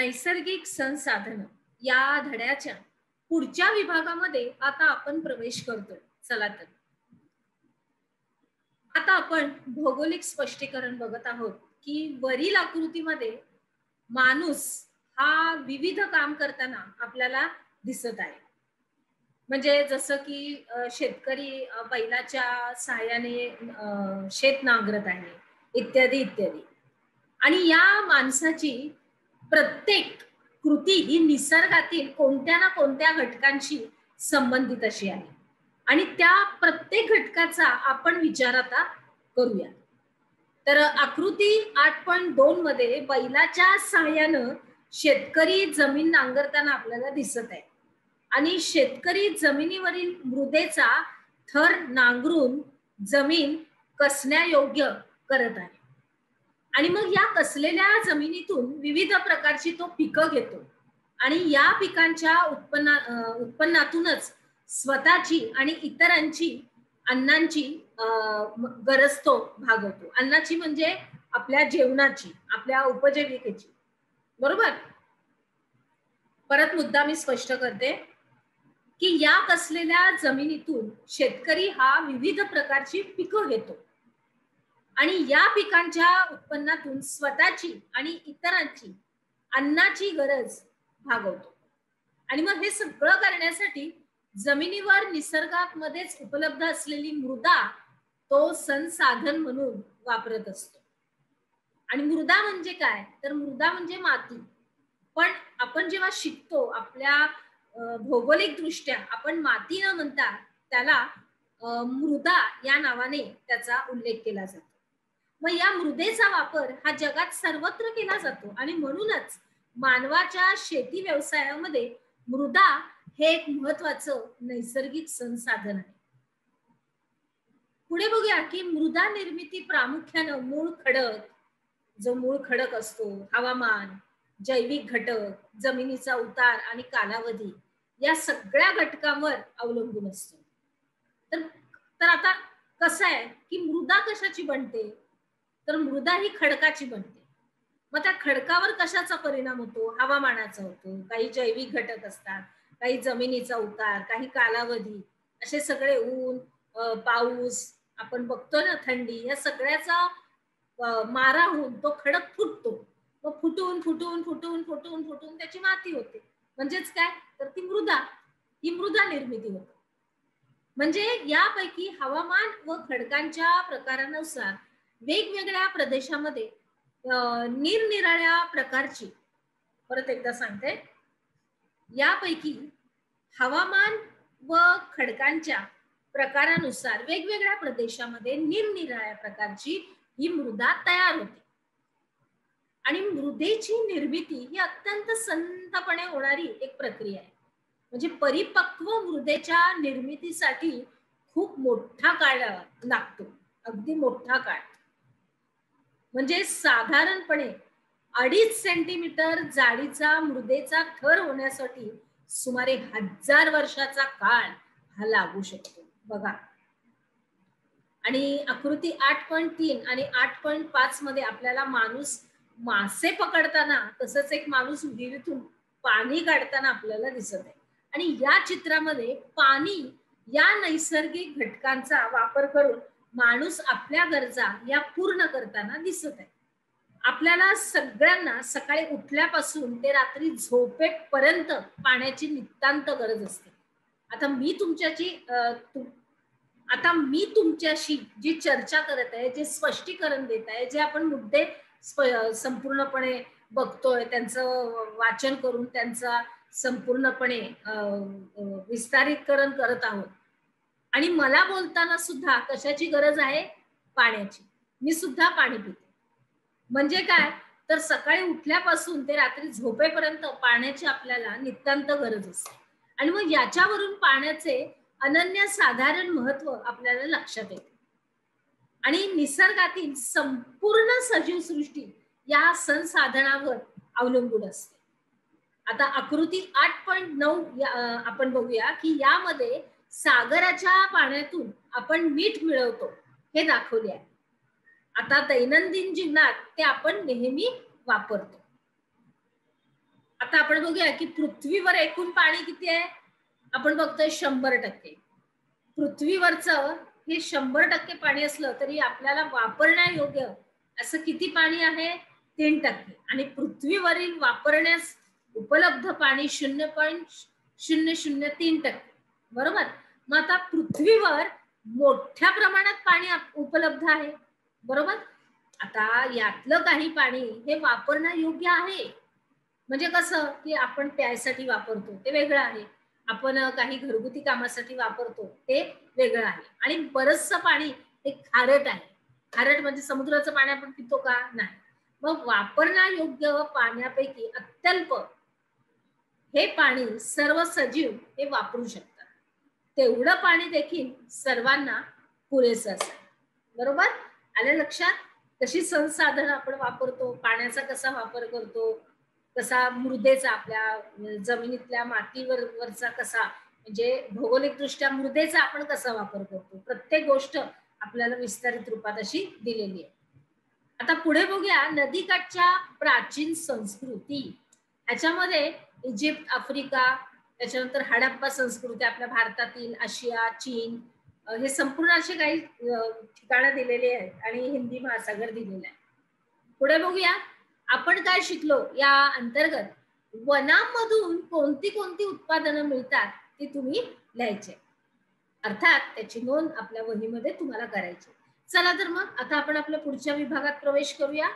नैसर्गिक संसाधन या धड्याच्या पुढच्या विभागामध्ये आता आपण प्रवेश करतोय. चला तर आता आपण भौगोलिक स्पष्टीकरण बघत आहोत की वरील आकृतीमध्ये माणूस हा विविध काम करताना आपल्याला दिसत आहे. म्हणजे जसं की शेतकरी बैलाच्या सहाय्याने शेत नांगरत आहे, इत्यादी इत्यादी. आणि या माणसाची प्रत्येक कृती ही निसर्गातील कोणत्या ना कोणत्या घटकांशी संबंधित अशी आहे आणि त्या प्रत्येक घटकाचा आपण विचार आता करूया. तर आकृती 8.2 मध्ये बैलाच्या सहाय्यानं शेतकरी जमीन नांगरताना आपल्याला दिसत आहे आणि शेतकरी जमिनीवरील मृदेचा थर नांगरून जमीन कसण्यायोग्य करत आहे. आणि मग या कसलेल्या जमिनीतून विविध प्रकारची तो पिकं घेतो आणि या पिकांच्या उत्पन्नातूनच स्वतःची आणि इतरांची अन्नाची गरज तो भागवतो. अन्नाची म्हणजे आपल्या जेवणाची, आपल्या उपजीविकेची. बरोबर. परत मुद्दा मी स्पष्ट करते की या कसलेल्या जमिनीतून शेतकरी हा विविध प्रकारची पिकं घेतो आणि या पिकांच्या उत्पन्नातून स्वतःची आणि इतरांची अन्नाची गरज भागवतो. आणि मग हे सगळं करण्यासाठी जमिनीवर निसर्गामध्येच उपलब्ध असलेली मृदा तो संसाधन म्हणून वापरत असतो. आणि मृदा म्हणजे काय? तर मृदा म्हणजे माती. पण आपण जेव्हा शिकतो आपल्या भौगोलिक दृष्ट्या आपण माती न म्हणता त्याला मृदा या नावाने त्याचा उल्लेख केला जातो. मग या मृदेचा वापर हा जगात सर्वत्र केला जातो आणि म्हणूनच मानवाच्या शेती व्यवसायामध्ये मृदा हे एक महत्वाचं नैसर्गिक संसाधन आहे. पुढे बघूया की मृदा निर्मिती प्रामुख्याने मूळ खडक, जो मूळ खडक असतो, हवामान, जैविक घटक, जमिनीचा उतार आणि कालावधी या सगळ्या घटकांवर अवलंबून असतो. तर आता कसं आहे की मृदा कशाची बनते? तर मृदा ही खडकाची बनते. मग त्या खडकावर कशाचा परिणाम होतो? हवामानाचा होतो. काही जैविक घटक असतात, काही जमिनीचा उतार, काही कालावधी, असे सगळे ऊन, पाऊस, आपण बघतो ना थंडी, या सगळ्याचा मारा होऊन तो खडक फुटतो. मग फुटून फुटून फुटून फुटून फुटून त्याची माती होते. म्हणजेच काय? तर ती मृदा, ही मृदा निर्मिती होते. म्हणजे यापैकी हवामान व खडकांच्या प्रकारानुसार वेगवेगळ्या प्रदेशामध्ये निरनिराळ्या प्रकारची, परत एकदा सांगते, यापैकी हवामान व खडकांच्या प्रकारानुसार वेगवेगळ्या प्रदेशामध्ये निरनिराळ्या प्रकारची ही मृदा तयार होते. आणि मृदेची निर्मिती ही अत्यंत संथपणे होणारी एक प्रक्रिया आहे. म्हणजे परिपक्व मृदेच्या निर्मितीसाठी खूप मोठा काळ लागतो, अगदी मोठा काळ. म्हणजे साधारणपणे 2.5 सेंटीमीटर जाडीचा मृदेचा थर होण्यासाठी सुमारे 1000 वर्षाचा काळ हा लागू शकतो. बघा. आणि आकृती 8.3 आणि 8.5 मध्ये आपल्याला माणूस मासे पकडताना, तसंच एक माणूस विहिरीतून पाणी काढताना आपल्याला दिसत आहे. आणि या चित्रामध्ये पाणी या नैसर्गिक घटकांचा वापर करून माणूस आपल्या गरजा या पूर्ण करताना दिसत आहे. आपल्याला सगळ्यांना सकाळी उठल्यापासून ते रात्री झोपेपर्यंत पाण्याची नितांत गरज असते. आता मी तुमच्याशी जी चर्चा करत आहे, जे स्पष्टीकरण देत आहे, जे आपण मुद्दे संपूर्णपणे बघतोय, त्यांचं वाचन करून त्यांचा संपूर्णपणे विस्तारीकरण करत आहोत. आणि मला बोलताना सुद्धा कशाची गरज आहे? पाण्याची. मी सुद्धा पाणी पिते. म्हणजे काय? तर सकाळी उठल्यापासून ते रात्री झोपेपर्यंत पाण्याची आपल्याला नितांत गरज असते. आणि मग याच्यावरून पाण्याचे अनन्यसाधारण महत्व आपल्याला लक्षात येते. आणि निसर्गातील संपूर्ण सजीव सृष्टी या संसाधनावर अवलंबून असते. आता आकृती 8.9 आपण बघूया की यामध्ये सागराच्या पाण्यातून आपण मीठ मिळवतो हे दाखवले आहे. आता दैनंदिन जीवनात ते आपण नेहमी वापरतो. आता आपण बघूया की पृथ्वीवर एकूण पाणी किती आहे. आपण बघतोय 100%. पृथ्वीवरचं हे 100% पाणी असलं तरी आपल्याला वापरण्यायोग्य असं किती पाणी आहे. 3%. आणि पृथ्वीवरील वापरण्यास उपलब्ध पाणी 0.003%. बरोबर. मग आता पृथ्वीवर मोठ्या प्रमाणात पाणी उपलब्ध आहे. बरोबर. आता यातलं काही पाणी हे वापरण्यायोग्य आहे. म्हणजे कसं की आपण प्यायसाठी वापरतो ते वेगळं आहे. आपण काही घरगुती कामासाठी वापरतो ते वेगळं आहे. आणि बरचसं पाणी हे खारट आहे. खारट म्हणजे समुद्राचं पाणी आपण पितो का. नाही. मग वापरण्यायोग्य पाण्यापैकी अत्यल्प हे पाणी सर्व सजीव हे वापरू शकतात. तेवढं पाणी देखील सर्वांना पुरेसं असेल. बरोबर. आलं लक्षात. कशी संसाधन आपण वापरतो, पाण्याचा कसा वापर करतो, कसा मृदेचा आपल्या जमिनीतल्या मातीवरचा कसा म्हणजे भौगोलिक दृष्ट्या मृदेचा आपण कसा वापर करतो, प्रत्येक गोष्ट आपल्याला विस्तारित रूपात अशी दिलेली आहे. आता पुढे बघूया नदीकाठच्या प्राचीन संस्कृती. ह्याच्यामध्ये इजिप्त, आफ्रिका, त्याच्यानंतर हडप्पा संस्कृती आपल्या भारतातील, आशिया, चीन हे संपूर्ण असे काही ठिकाणं दिलेली आहेत आणि हिंदी महासागर दिलेला आहे. पुढे बघूया आपण काय शिकलो या अंतर्गत. वनांमधून कोणती कोणती उत्पादनं मिळतात ती तुम्ही लिहायचे. अर्थात त्याची नोंद आपल्या वहीमध्ये तुम्हाला करायची. चला तर मग आता आपण आपल्या पुढच्या विभागात प्रवेश करूया.